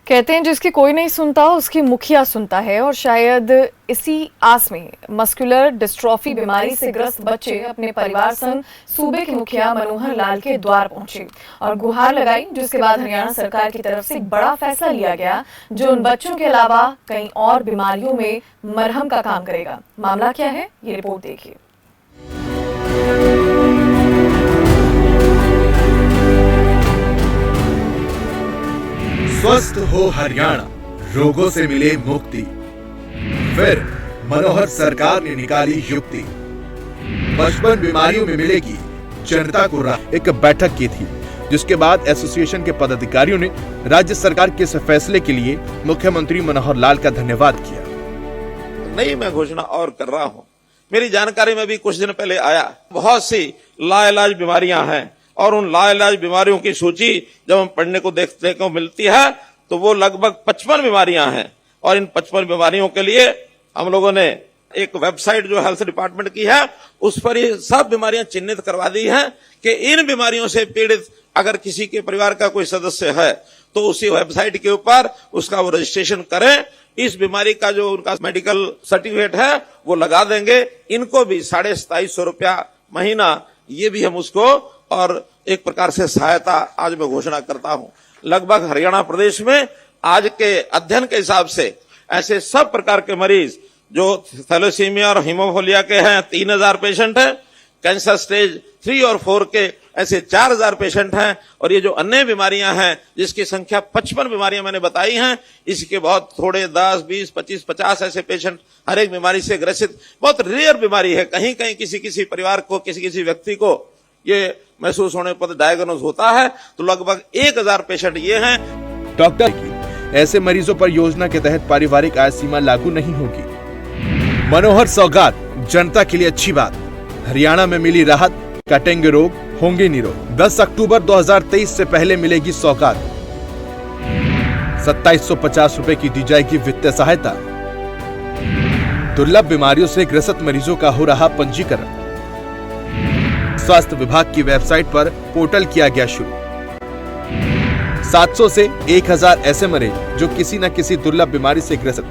कहते हैं जिसकी कोई नहीं सुनता उसकी मुखिया सुनता है, और शायद इसी आस में मस्कुलर डिस्ट्रॉफी बीमारी से ग्रस्त बच्चे अपने परिवार संग सूबे के मुखिया मनोहर लाल के द्वार पहुंचे और गुहार लगाई, जिसके बाद हरियाणा सरकार की तरफ से एक बड़ा फैसला लिया गया जो उन बच्चों के अलावा कई और बीमारियों में मरहम का काम करेगा। मामला क्या है, ये रिपोर्ट देखिए। स्वस्थ हो हरियाणा, रोगों से मिले मुक्ति। फिर मनोहर सरकार ने निकाली युक्ति, 55 बीमारियों में मिलेगी जनता को राहत। एक बैठक की थी, जिसके बाद एसोसिएशन के पदाधिकारियों ने राज्य सरकार के इस फैसले के लिए मुख्यमंत्री मनोहर लाल का धन्यवाद किया। नई मैं घोषणा और कर रहा हूं। मेरी जानकारी में भी कुछ दिन पहले आया, बहुत सी लाइलाज बीमारियां हैं और उन लाइलाज बीमारियों की सूची जब हम पढ़ने को देखने को मिलती है तो वो लगभग 55 बीमारियां हैं। और इन 55 बीमारियों के लिए हम लोगों ने एक वेबसाइट जो हेल्थ डिपार्टमेंट की है उस पर ये सब बीमारियां चिन्हित करवा दी हैं कि इन बीमारियों से पीड़ित अगर किसी के परिवार का कोई सदस्य है तो उसी वेबसाइट के ऊपर उसका वो रजिस्ट्रेशन करें। इस बीमारी का जो उनका मेडिकल सर्टिफिकेट है वो लगा देंगे। इनको भी 2750 रुपया महीना, ये भी हम उसको, और एक प्रकार से सहायता आज मैं घोषणा करता हूं। लगभग हरियाणा प्रदेश में आज के अध्ययन के हिसाब से ऐसे सब प्रकार के मरीज जो थैलेसीमिया और हीमोफीलिया के हैं 3000 पेशेंट हैं, कैंसर स्टेज 3 और 4 के ऐसे 4000 पेशेंट हैं, और ये जो अन्य बीमारियां हैं जिसकी संख्या 55 बीमारियां मैंने बताई हैं, इसके बहुत थोड़े 10, 20, 25, 50 ऐसे पेशेंट हर एक बीमारी से ग्रसित। बहुत रेयर बीमारी है, कहीं कहीं किसी परिवार को, किसी व्यक्ति को ये महसूस होने पर डायग्नोज होता है, तो लगभग 1000 पेशेंट ये हैं। डॉक्टर की ऐसे मरीजों पर योजना के तहत पारिवारिक आय सीमा लागू नहीं होगी। मनोहर सौगात, जनता के लिए अच्छी बात। हरियाणा में मिली राहत, कटेंगे रोग, होंगे निरोग। 10 अक्टूबर 2023 से पहले मिलेगी सौगात। 2750 रुपए की दी जाएगी वित्तीय सहायता। दुर्लभ बीमारियों से ग्रसित मरीजों का हो रहा पंजीकरण। स्वास्थ्य विभाग की वेबसाइट पर पोर्टल किया गया शुरू। 700 से 1000 ऐसे मरीज जो किसी न किसी दुर्लभ बीमारी से ग्रसित